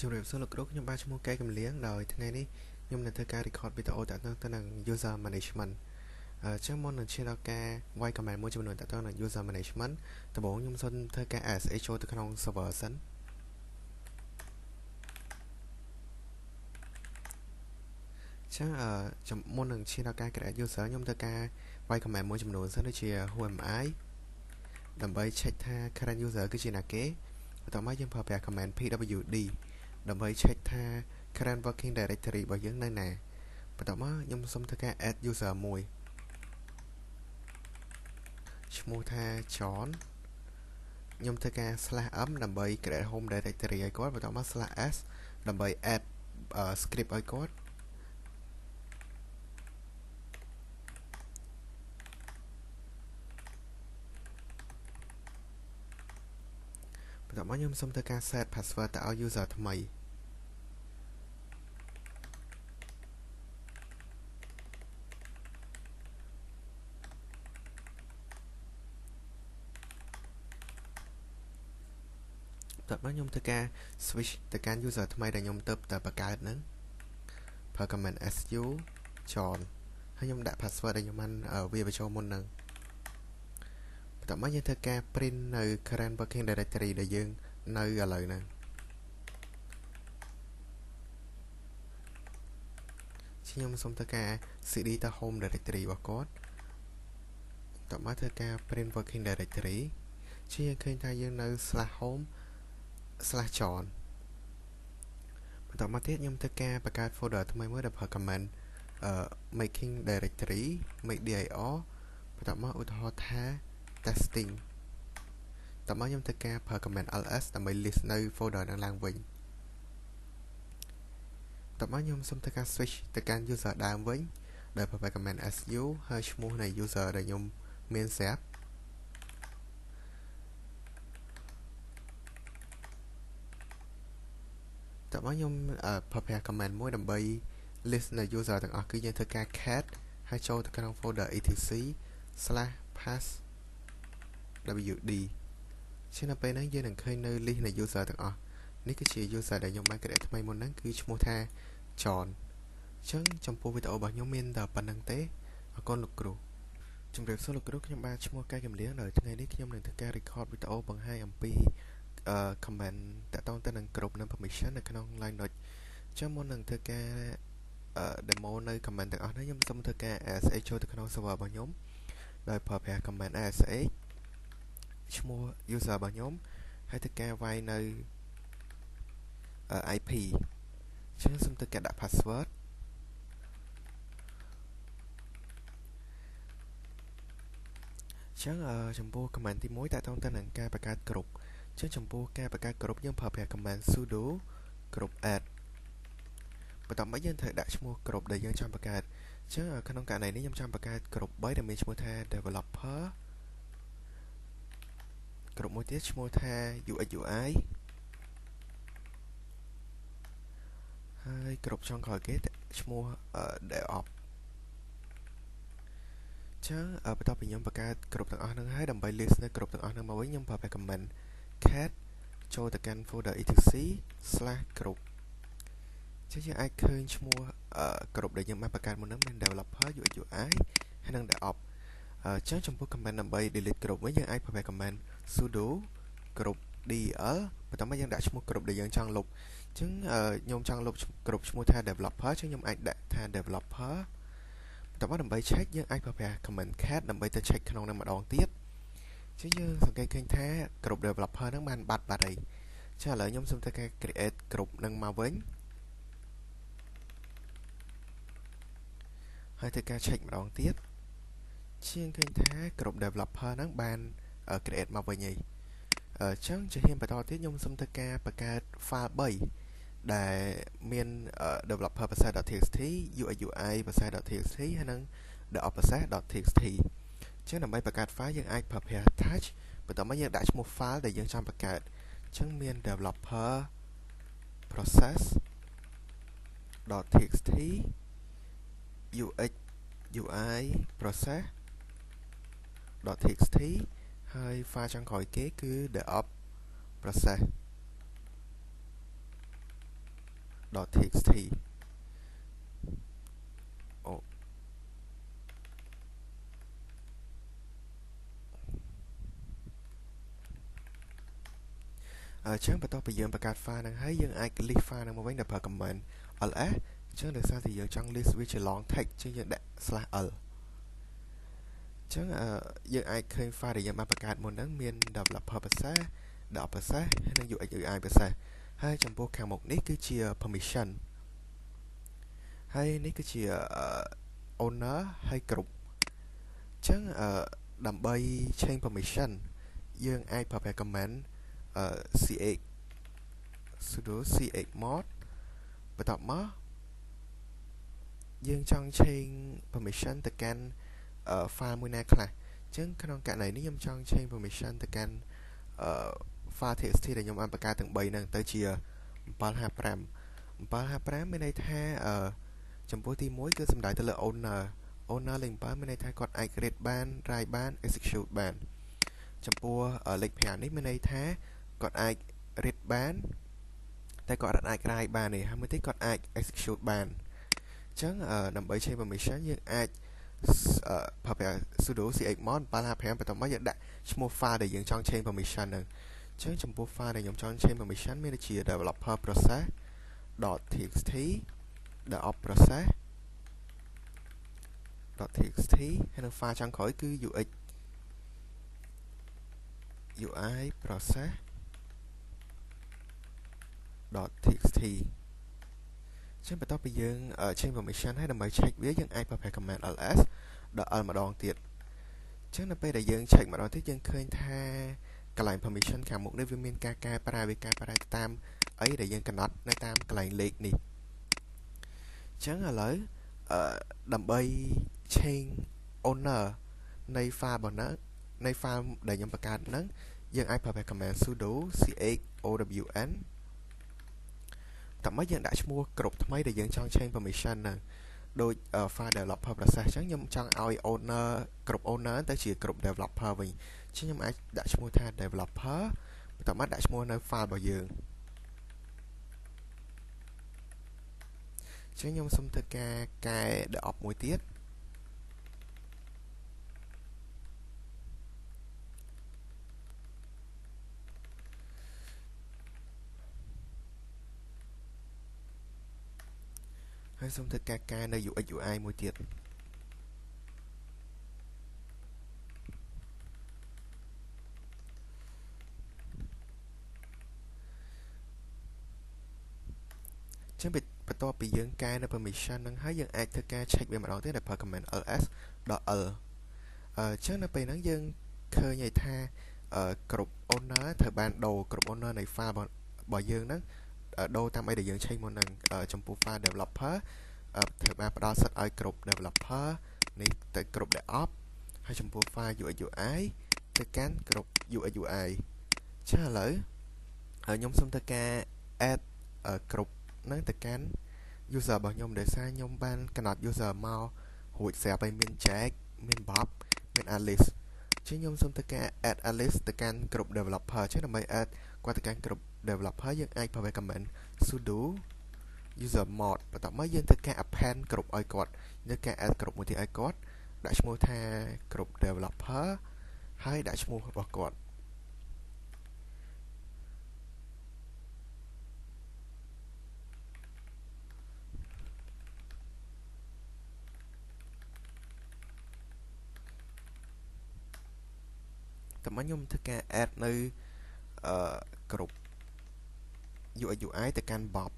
ជំរាបសួរលោកគ្រូខ្ញុំបាទឈ្មោះកែកំលៀងដោយថ្ងៃនេះខ្ញុំនឹងធ្វើការ record វីដេអូតាក់ទងទៅនឹង user management ចឹងមុននឹងឈានដល់ការវាយ command មួយចំនួនតាក់ទងនឹង user management ដំបូងខ្ញុំសូមធ្វើការ SH ចូលទៅក្នុង server សិនចឹងមុននឹងឈានដល់ការ create user ខ្ញុំធ្វើការវាយ command មួយចំនួនសិនដូចជា who am I ដើម្បី check ថា current user គឺជាណាគេបន្ទាប់មកយើងប្រើប្រាស់ command pwd ដើម្បី check ថា current working directory របស់យើងនៅណាបន្ទាប់មកខ្ញុំសូមធ្វើការ add user មួយឈ្មោះថា John ខ្ញុំធ្វើការ /m ដើម្បី create home directory ឲ្យគាត់បន្ទាប់មក /s ដើម្បី add script ឲ្យគាត់បន្ទាប់មកខ្ញុំសូមធ្វើការ set password ទៅឲ្យ user ថ្មីបន្ទាប់មកខ្ញុំធ្វើការ switch ទៅកាន់ user ថ្មីដែលខ្ញុំទៅបង្កើតហ្នឹងប្រើ command su John ហើយខ្ញុំដាក់ password ដែលខ្ញុំបានវាបញ្ចូលមុនហ្នឹងបន្ទាប់មកយើងធ្វើការ print នៅ current working directory ដែលយើងនៅឥឡូវហ្នឹងខ្ញុំសូមធ្វើការ cd ទៅ home directory របស់គាត់បន្ទាប់មកធ្វើការ print working directory ជាយើងឃើញថាយើងនៅ /home /John បន្ទាប់មកទៀតខ្ញុំធ្វើការបង្កើត folder ថ្មីមួយដែលប្រើ command making directory make dir បន្ទាប់មកឧទាហរណ៍ថា testing បន្ទាប់មកខ្ញុំធ្វើការប្រើ command ls ដើម្បី list នៅ folder ហ្នឹងឡើងវិញបន្ទាប់មកខ្ញុំសូមធ្វើការ switch ទៅកាន់ user ដើមវិញដោយប្រើ command su ហើយឈ្មោះនៃ user ដែលខ្ញុំមានស្រាប់បន្ទាប់មកខ្ញុំប្រើប្រាស់ command មួយដើម្បី list នៅ user ទាំងអស់គឺយើងធ្វើការ cat ហើយចូលទៅក្នុង folder etc/passwd ជានៅពេលហ្នឹងយើងនឹងឃើញនៅ list នៃ user ទាំងអស់នេះគឺជា user ដែលខ្ញុំបាន create ថ្មីមុនហ្នឹងគឺឈ្មោះថា John អញ្ចឹងចំពោះវីដេអូរបស់ខ្ញុំមានតែប៉ុណ្្នឹងទេអរគុណលោកគ្រូជំរាបសួរលោកគ្រូខ្ញុំបាទឈ្មោះកែកំលៀងដោយថ្ងៃនេះខ្ញុំនឹងធ្វើការ record វីដេអូបង្ហាញអំពីcomment តាក់ទងទៅនឹង group និង permission នៅក្នុង Linux ចឹងមុននឹងធ្វើការdemo នៅ comment ទាំងអស់នេះខ្ញុំសូមធ្វើការ sh ចូលទៅក្នុង server របស់ខ្ញុំដោយប្រើប្រាស់ command sh ឈ្មោះ user របស់ខ្ញុំហើយធ្វើការវាយនៅ IP ចឹងសូមធ្វើការដាក់ password ចឹងចំពោះ command ទី1តាក់ទងទៅនឹងការបង្កើត group ចឹងចំពោះការបង្កើត group យើងប្រើប្រាស់ command sudo group add បន្ទាប់មកយើងត្រូវដាក់ឈ្មោះ group ដែលយើងចង់បង្កើតចឹងក្នុងករណីនេះខ្ញុំចង់បង្កើត group 3ដែលមានឈ្មោះថា developer group មួយទៀតឈ្មោះថា UX UI ហើយ group ចុងក្រោយគេឈ្មោះ DevOps ចឹងបន្ទាប់ពីខ្ញុំបង្កើត group ទាំងអស់ហ្នឹងហើយដើម្បី list នៅ group ទាំងអស់ហ្នឹងមកវិញខ្ញុំប្រើប្រាស់ command cat ចូលទៅកាន់ folder etc/group ចឹងយើងអាចឃើញឈ្មោះgroup ដែលយើងបានបង្កើតមុនហ្នឹងមាន developer UX UI ហើយនិង DevOps ចឹងចំពោះ command ដើម្បី delete group វិញយើងអាចប្រើប្រាស់ command sudo group del បន្ទាប់មកយើងដាក់ឈ្មោះ group ដែលយើងចង់លុបចឹងខ្ញុំចង់លុប group ឈ្មោះថា developer ចឹងខ្ញុំអាចដាក់ថា developer បន្ទាប់មកដើម្បី check យើងអាចប្រើប្រាស់ command cat ដើម្បីទៅ check ក្នុងនឹងម្ដងទៀតចឹងយើងសង្កេតឃើញថា group developer ហ្នឹងបានបាត់ហើយចឹងឥឡូវខ្ញុំសូមធ្វើការ create group នឹងមកវិញហើយធ្វើការ check ម្ដងទៀតជាងឃើញថា group developer ហ្នឹងបាន create មកវិញហើយចឹងជាហ៊ានបន្តទៀតខ្ញុំសូមធ្វើការបង្កើត file 3ដែលមាន developer process.txt UX UI process.txt ហើយនិង DevOps process.txt ចឹងដើម្បីបង្កើត file យើងអាចប្រើប្រាស់ touch បន្ទាប់មកយើងដាក់ឈ្មោះ file ដែលយើងចង់បង្កើតចឹងមាន developer process.txt UX UI process.txt ហើយ file ចុងក្រោយគេគឺ DevOps process .txt អូចឹងបន្ទាប់ពីយើងបង្កើត file ហ្នឹងហើយយើងអាច list file ហ្នឹងមកវិញដោយប្រើ command ls ចឹងដោយសារតែយើងចង់ list វាជា long text ចឹងយើងដាក់ /l ចឹងយើងអាចឃើញ file ដែលយើងបានបង្កើតមុនហ្នឹងមាន developer ភាសា .op ភាសាហើយនិង UX UI ភាសាហើយចំពោះខាងមុខនេះគឺជា permission ហើយនេះគឺជា owner ហើយ group ចឹងដើម្បី change permission យើងអាចប្រើប្រាស់ command ch sudo chmod បន្ទាប់មកយើងចង់ change permission ទៅកាន់file មួយណាខ្លះចឹងក្នុងករណីនេះខ្ញុំចង់ change permission ទៅកាន់file txt ដែលខ្ញុំបានបង្កើតទាំង3ហ្នឹងទៅជា755មានន័យថាចំពោះទី1គឺសំដៅទៅលើ owner លេខ7មានន័យថាគាត់អាច create បាន write បាន execute បានចំពោះលេខ5នេះមានន័យថាគាត់អាច read បានតែគាត់អត់អាច write បានទេហើយមួយទៀតគាត់អាច execute បានអញ្ចឹងដើម្បី change permission យើងអាចប្រើប្រាស់ sudo chmod 755បន្ទាប់មកយើងដាក់ឈ្មោះ file ដែលយើងចង់ change permission ហ្នឹងអញ្ចឹងចំពោះ file ដែលខ្ញុំចង់ change permission មានដូចជា developer process .txt .op process .txt ហើយនឹង file ចុងក្រោយគឺ UX UI process .txt ចឹងបន្ទាប់ពីយើង change permission ហើយដើម្បី check វាយើងអាចប្រើប្រាស់ command ls .l ម្ដងទៀតចឹងនៅពេលដែលយើង check ម្ដងទៀតយើងឃើញថាកន្លែង permission ខាងមុខនេះវាមានការកែប្រែតាមអីដែលយើងកំណត់នៅតាមកន្លែងលេខនេះចឹងឥឡូវដើម្បី change owner នៃ file របស់ហ្នឹងនៃ file ដែលខ្ញុំបង្កើតហ្នឹងយើងអាចប្រើប្រាស់ command sudo chown តើមកយើងដាក់ឈ្មោះក្រុមថ្មីដែលយើងចង់ change permission ហ្នឹងដូច file developer process អញ្ចឹងខ្ញុំចង់ឲ្យ owner ក្រុម owner ទៅជាក្រុម developer វិញអញ្ចឹងខ្ញុំអាចដាក់ឈ្មោះថា developer បន្ទាប់មកដាក់ឈ្មោះនៅ file របស់យើងអញ្ចឹងខ្ញុំសុំធ្វើការកែ .op មួយទៀតហើយសូមធ្វើការកែនៅ UX UI មួយទៀតចឹងបន្ទាប់ពីយើងកែនៅ permission ហ្នឹងហើយយើងអាចធ្វើការ check វាម្ដងទៀតដោយប្រើ command ls.l ចឹងនៅពេលហ្នឹងយើងឃើញឲ្យថាគ្រប់ owner ត្រូវបានដូរគ្រប់ owner នៃ file របស់យើងហ្នឹងដូរតាមអីដែលយើង change មុនហ្នឹងចំពោះ file developer ត្រូវបានផ្ដល់សិទ្ធិឲ្យគ្រប់ developer នេះទៅគ្រប់ DevOps ហើយចំពោះ file UX UI ទៅកាន់គ្រប់ UX UI ចឹងឥឡូវខ្ញុំសូមធ្វើការ add គ្រប់ហ្នឹងទៅកាន់ user របស់ខ្ញុំដោយសារខ្ញុំបានកំណត់ user មករួចស្រាប់ហើយមាន Jack មាន Bob មាន Alice ចឹងខ្ញុំសូមធ្វើការ add Alice ទៅកាន់គ្រប់ developer ចឹងដើម្បី add គាត់ទៅកាន់គ្រប់ developer យើងអាចប្រើ command sudo user mod បន្ទាប់មកយើងធ្វើការ append គ្រប់ឲ្យគាត់យើងការ add គ្រប់មួយទៀតឲ្យគាត់ដាក់ឈ្មោះថាគ្រប់ developer ហើយដាក់ឈ្មោះរបស់គាត់តើមកខ្ញុំធ្វើការ add នៅគ្រប់ UX UI ទៅកាន់ Bob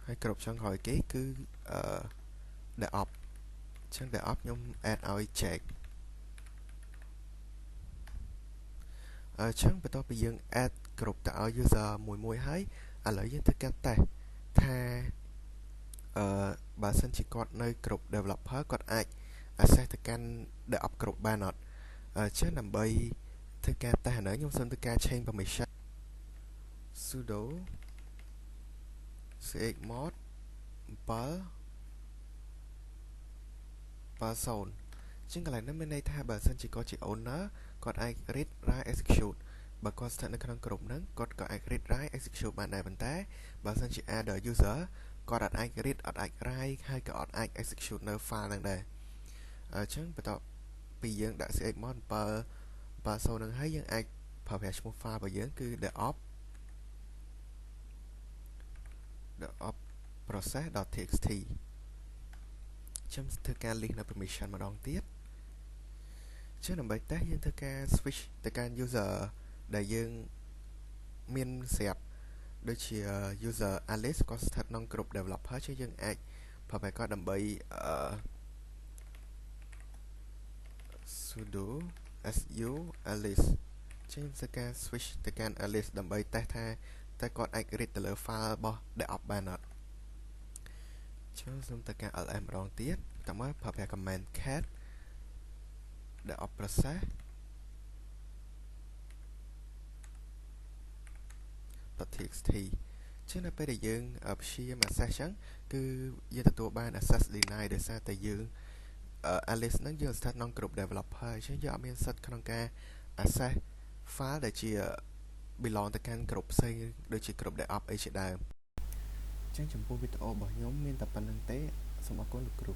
ហើយគ្រប់ចុងក្រោយគេគឺDevOps ចឹង DevOps ខ្ញុំ add ឲ្យ Jack ចឹងបន្ទាប់ពីយើង add គ្រប់ទៅឲ្យ user មួយហើយឥឡូវយើងធ្វើការ test ថាបើសិនជាគាត់នៅគ្រប់ developer គាត់អាច access ទៅកាន់ DevOps គ្រប់បានអត់ចឹងដើម្បី ធ្វើការតេស្តអានេះខ្ញុំសូមធ្វើការ change permission sudo chmod 7 ជាងកន្លែងនេះមានន័យថាបើសិនជាគាត់ជា owner គាត់អាច read write execute បើគាត់ស្ថិតនៅក្នុងក្រុមហ្នឹងគាត់ក៏អាច read write execute បានដែរប៉ុន្តែបើសិនជា other user គាត់អាច read អត់អាច write ហើយក៏អត់អាច execute នៅ file ហ្នឹងដែរអញ្ចឹងបន្ទាប់ពីយើងដាក់ chmod 7 ហ្នឹងហើយយើងអាចប្រើប្រាស់ឈ្មោះ file របស់យើងគឺ the op process.txt ខ្ញុំធ្វើការ list នៅ permission ម្ដងទៀតចឹងដើម្បីតេស្តយើងធ្វើការ switch ទៅកាន់ user ដែលយើងមានស្រាប់ដូចជា user Alice ក៏ស្ថិតក្នុងក្រុម developer ជាងយើងអាចប្រើប្រាស់គាត់ដើម្បីsudo su alice ចឹងធ្វើការ switch ទៅកាន់ alice ដើម្បីតេស្តថាតើគាត់អាច read ទៅលើ file របស់ deop បានអត់ចឹងសូមទៅកាន់ lm ម្ដងទៀតតើមកប្រើប្រាស់ command cat deop process .txt ចឹងនៅពេលដែលយើងព្យាយាម access ចឹងគឺយើងទទួលបាន access deny ដោយសារតែយើងAlice ហ្នឹងយើងស្ថិតក្នុងក្រុម developer អញ្ចឹងយើងអត់មានសិទ្ធិក្នុងការ access file ដែលជា belong ទៅកាន់ក្រុមផ្សេងដូចជាក្រុម DevOps អីជាដើមអញ្ចឹងចំពោះវីដេអូរបស់ខ្ញុំមានតែប៉ុណ្្នឹងទេសូមអរគុណលោកគ្រូ